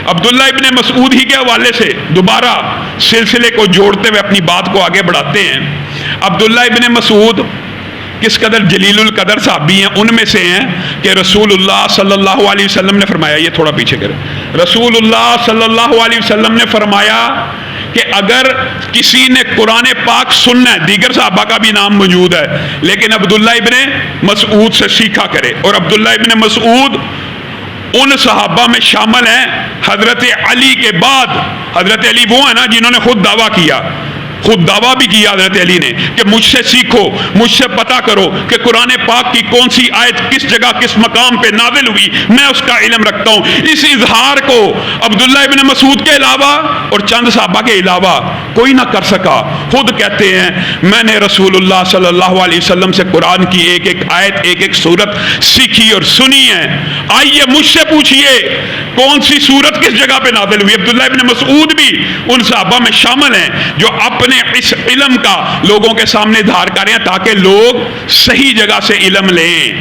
عبداللہ ابن مسعود ہی کے حوالے سے دوبارہ سلسلے کو جوڑتے ہوئے اپنی بات کو آگے بڑھاتے ہیں. عبداللہ ابن مسعود کس قدر جلیل القدر صحابی ہیں، ان میں سے ہیں کہ رسول اللہ صلی اللہ علیہ وسلم نے فرمایا، یہ تھوڑا پیچھے کریں، رسول اللہ صلی اللہ علیہ وسلم نے فرمایا کہ اگر کسی نے قرآن پاک سننا ہے، دیگر صحابہ کا بھی نام موجود ہے لیکن عبداللہ ابن مسعود سے سیکھا کرے. اور عبداللہ ابن مسعود ان صحابہ میں شامل ہیں حضرت علی کے بعد. حضرت علی وہ ہیں نا جنہوں نے خود دعویٰ کیا، خود دعویٰ بھی کیا حضرت علی نے کہ مجھ سے سیکھو، مجھ سے پتہ کرو کہ قرآن پاک کی کون سی آیت کس جگہ کس مقام پہ نازل ہوئی، میں اس کا علم رکھتا ہوں. اس اظہار کو عبداللہ ابن مسعود کے علاوہ اور چند صحابہ کے علاوہ کوئی نہ کر سکا. خود کہتے ہیں میں نے رسول اللہ صلی اللہ علیہ وسلم سے قرآن کی ایک ایک آیت ایک ایک سورت سیکھی اور سنی ہے. آئیے مجھ سے پوچھئے کون سی سورت کس جگہ پہ نازل ہوئی. عبداللہ ابن مسعود بھی ان صحابہ میں شامل ہیں جو اپنے اس علم کا لوگوں کے سامنے اظہار کریں تاکہ لوگ صحیح جگہ سے علم لیں.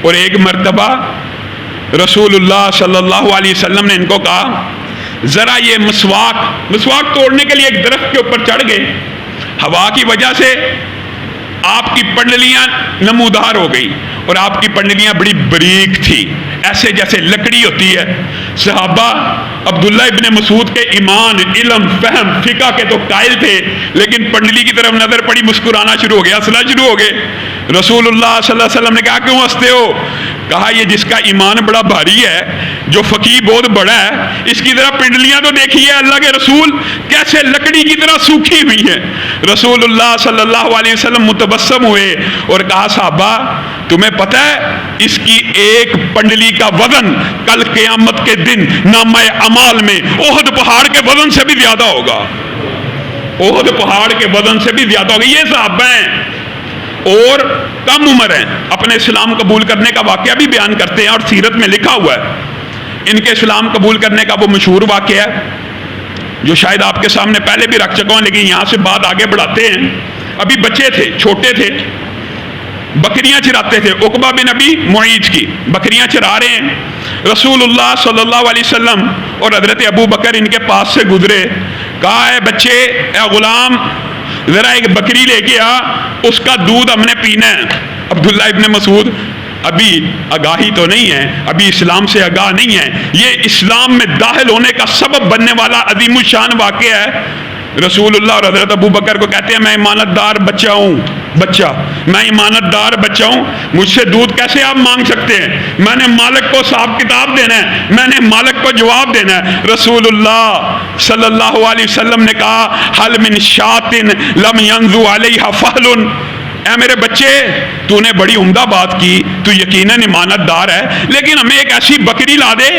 اور ایک مرتبہ رسول اللہ صلی اللہ علیہ وسلم نے ان کو کہا ذرا یہ مسواک توڑنے کے لیے ایک درخت کے اوپر چڑھ گئے، ہوا کی وجہ سے آپ کی پنڈلیاں نمودار ہو گئی اور آپ کی پنڈلیاں بڑی باریک تھی، ایسے جیسے لکڑی ہوتی ہے. صحابہ عبداللہ ابن مسعود کے ایمان، علم، فہم، فقہ کے تو قائل تھے لیکن پنڈلی کی طرف نظر پڑی مسکرانا شروع ہو گیا، ہنسنا شروع ہو گئے. رسول اللہ صلی اللہ علیہ وسلم نے کہا کیوں ہنستے ہو؟ کہا یہ جس کا ایمان بڑا بھاری ہے، جو فقیہ بہت بڑا ہے، اس کی طرح پنڈلیاں تو دیکھیے اللہ کے رسول کیسے لکڑی کی طرح سوکھی ہوئی ہیں. رسول اللہ صلی اللہ علیہ وسلم متبسم ہوئے اور کہا صحابہ تمہیں پتہ ہے اس کی ایک پنڈلی کا وزن کل قیامت کے دن نامہ اعمال میں احد پہاڑ کے وزن سے بھی زیادہ ہوگا، احد پہاڑ کے وزن سے بھی زیادہ ہوگا. یہ صحابہ ہیں اور کم عمر ہیں، اپنے اسلام قبول کرنے کا واقعہ بھی بیان کرتے ہیں اور سیرت میں لکھا ہوا ہے. ان کے اسلام قبول کرنے کا وہ مشہور واقعہ ہے جو شاید آپ کے سامنے پہلے بھی رکھ چکا ہوں لیکن یہاں سے بات آگے بڑھاتے ہیں. ابھی بچے تھے، چھوٹے تھے، بکریاں چراتے تھے. عقبہ بن ابی معیط کی بکریاں چرا رہے ہیں. رسول اللہ صلی اللہ علیہ وسلم اور حضرت ابو بکر ان کے پاس سے گزرے. کہا اے بچے، اے غلام، ذرا ایک بکری لے کے آ، اس کا دودھ ہم نے پینا ہے. عبداللہ ابن مسعود ابھی آگاہی تو نہیں ہے، ابھی اسلام سے آگاہ نہیں ہے، یہ اسلام میں داخل ہونے کا سبب بننے والا عظیم الشان واقعہ ہے. رسول اللہ اور حضرت ابو بکر کو کہتے ہیں میں امانت دار بچہ ہوں، میں امانت دار بچہ ہوں، مجھ سے دودھ کیسے آپ مانگ سکتے ہیں؟ میں نے مالک کو حساب کتاب دینا ہے، میں نے مالک کو جواب دینا ہے. رسول اللہ صلی اللہ علیہ وسلم نے کہا حل من شاۃ لم ينزو علیہا فحل. اے میرے بچے، تو نے بڑی عمدہ بات کی، تو یقیناً امانت دار ہے لیکن ہمیں ایک ایسی بکری لا دے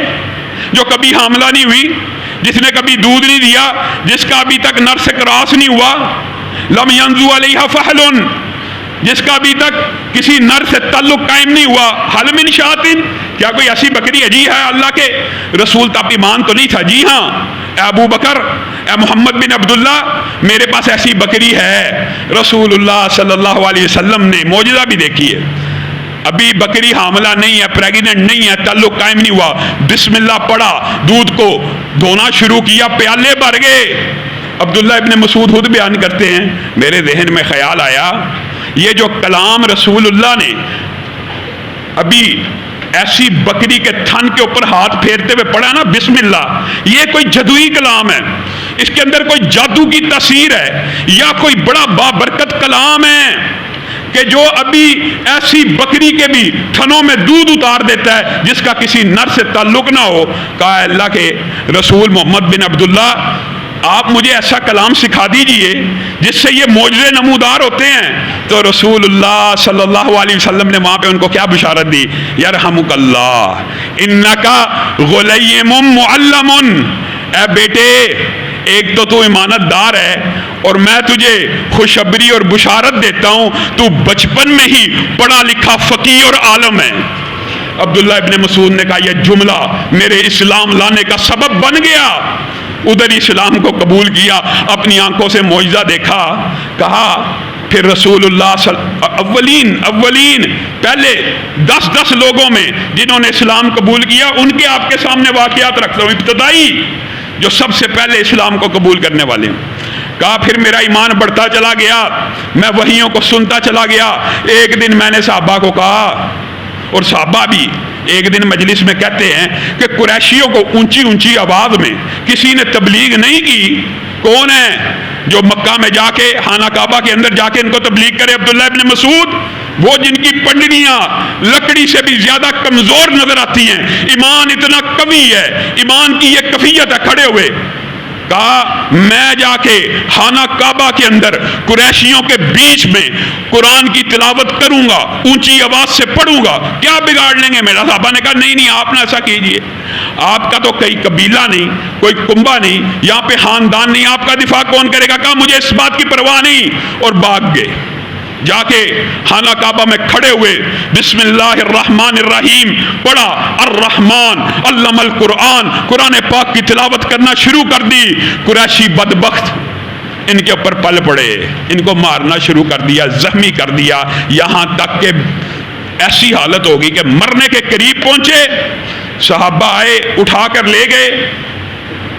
جو کبھی حاملہ نہیں ہوئی، جس نے کبھی دودھ نہیں دیا، جس کا ابھی تک نر سے کراس نہیں ہوا، لم ينزو علیہا فحل، جس کا ابھی تک کسی نر سے تعلق قائم نہیں ہوا. حل من شاۃ، کیا کوئی ایسی بکری ہے؟ جی ہے اللہ کے رسول. تب ایمان تو نہیں تھا. جی ہاں اے ابو بکر، اے محمد بن عبداللہ، میرے پاس ایسی بکری ہے. رسول اللہ صلی اللہ علیہ وسلم نے معجزہ بھی دیکھی ہے. ابھی بکری حاملہ نہیں ہے، پریگننٹ نہیں ہے، تعلق قائم نہیں ہوا، بسم اللہ پڑھا، دودھ کو دھونا شروع کیا، پیالے بھر گئے. عبداللہ ابن مسعود خود بیان کرتے ہیں میرے ذہن میں خیال آیا یہ جو کلام رسول اللہ نے ابھی ایسی بکری کے تھن کے اوپر ہاتھ پھیرتے ہوئے پڑھا نا بسم اللہ، یہ کوئی جادوئی کلام ہے، اس کے اندر کوئی جادو کی تاثیر ہے یا کوئی بڑا بابرکت کلام ہے کہ جو ابھی ایسی بکری کے بھی تھنوں میں دودھ اتار دیتا ہے جس کا کسی نر سے تعلق نہ ہو. کہا اللہ کے رسول محمد بن عبداللہ، آپ مجھے ایسا کلام سکھا دیجئے جس سے یہ معجزے نمودار ہوتے ہیں. تو رسول اللہ صلی اللہ علیہ وسلم نے وہاں پہ ان کو کیا بشارت دی؟ یرحمک اللہ انکا غلیم معلم. اے بیٹے، ایک تو امانت دار ہے اور میں تجھے خوشخبری اور بشارت دیتا ہوں تو بچپن میں ہی پڑھا لکھا فقیہ اور عالم ہے. عبداللہ ابن مسعود نے کہا یہ جملہ میرے اسلام لانے کا سبب بن گیا. ادھر اسلام کو قبول کیا، اپنی آنکھوں سے معجزہ دیکھا. کہا پھر رسول اللہ اولین پہلے 10 لوگوں میں جنہوں نے اسلام قبول کیا ان کے آپ کے سامنے واقعات رکھتا ہوں، ابتدائی جو سب سے پہلے اسلام کو قبول کرنے والے ہیں۔ کہا پھر میرا ایمان بڑھتا چلا گیا، میں وحیوں کو سنتا چلا گیا۔ ایک دن میں نے صحابہ کو کہا، اور صحابہ بھی ایک دن مجلس میں کہتے ہیں کہ قریشیوں کو اونچی آواز میں کسی نے تبلیغ نہیں کی۔ کون ہے جو مکہ میں جا کے خانہ کعبہ کے اندر جا کے ان کو تبلیغ کرے؟ عبداللہ ابن مسعود، وہ جن کی پنڈلیاں لکڑی سے بھی زیادہ کمزور نظر آتی ہیں، ایمان اتنا قوی ہے، ایمان کی یہ کیفیت ہے کھڑے ہوئے۔ کہا میں جا کے خانہ کعبہ کے اندر قریشیوں کے بیچ میں قرآن کی تلاوت کروں گا، اونچی آواز سے پڑھوں گا، کیا بگاڑ لیں گے میرا؟ صحابہ نے کہا نہیں آپ نہ ایسا کیجئے، آپ کا تو کوئی قبیلہ نہیں، کوئی کنبہ نہیں، یہاں پہ خاندان نہیں، آپ کا دفاع کون کرے گا؟ کہا مجھے اس بات کی پرواہ نہیں، اور بھاگ گئے۔ جا کے خانہ کعبہ میں کھڑے ہوئے، بسم اللہ الرحمن الرحیم پڑھا، الرحمن علم القرآن، قرآن پاک کی تلاوت کرنا شروع کر دی۔ قریشی بدبخت ان کے اوپر پل پڑے، ان کو مارنا شروع کر دیا، زخمی کر دیا، یہاں تک کہ ایسی حالت ہوگی کہ مرنے کے قریب پہنچے۔ صحابہ آئے، اٹھا کر لے گئے۔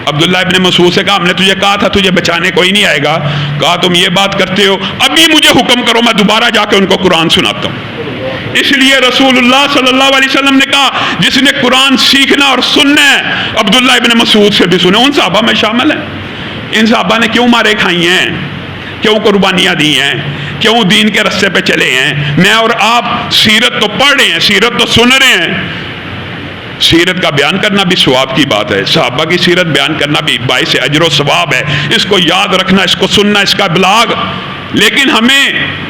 عبداللہ ابن مسعود سے کہا ہم نے تجھے کہا تھا تجھے بچانے کوئی نہیں آئے گا۔ کہا تم یہ بات کرتے ہو، ابھی مجھے حکم کرو میں دوبارہ جا کے ان کو قرآن سناتا ہوں۔ اس لیے رسول اللہ صلی اللہ علیہ وسلم نے کہا جس نے قرآن سیکھنا اور سننا ہے عبداللہ ابن مسعود سے بھی سنے۔ ان صحابہ میں شامل ہیں۔ ان صحابہ نے کیوں مارے کھائی ہیں، کیوں قربانیاں دی ہیں، کیوں دین کے رستے پہ چلے ہیں؟ میں اور آپ سیرت تو پڑھ رہے ہیں، سیرت تو سن رہے ہیں، سیرت کا بیان کرنا بھی ثواب کی بات ہے، صحابہ کی سیرت بیان کرنا بھی باعث اجر و ثواب ہے، اس کو یاد رکھنا، اس کو سننا، اس کا ابلاغ۔ لیکن ہمیں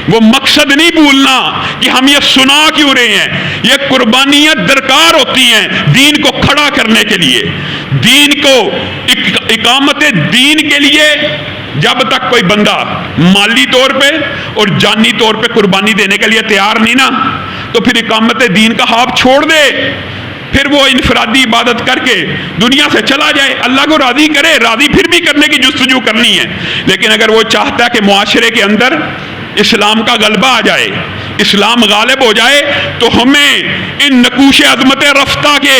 وہ مقصد نہیں بھولنا کہ ہم یہ سنا کیوں رہے ہیں۔ یہ قربانیاں درکار ہوتی ہیں دین کو کھڑا کرنے کے لیے، دین کو اقامت دین کے لیے۔ جب تک کوئی بندہ مالی طور پہ اور جانی طور پہ قربانی دینے کے لیے تیار نہیں نا، تو پھر اقامت دین کا خواب چھوڑ دے، پھر وہ انفرادی عبادت کر کے دنیا سے چلا جائے، اللہ کو راضی کرے، راضی پھر بھی کرنے کی جستجو کرنی ہے۔ لیکن اگر وہ چاہتا ہے کہ معاشرے کے اندر اسلام کا غلبہ آ جائے، اسلام غالب ہو جائے، تو ہمیں ان نقوش عظمت رفتہ کے،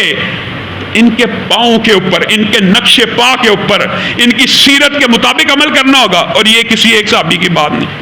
ان کے پاؤں کے اوپر، ان کے نقش پا کے اوپر، ان کی سیرت کے مطابق عمل کرنا ہوگا، اور یہ کسی ایک صحابی کی بات نہیں۔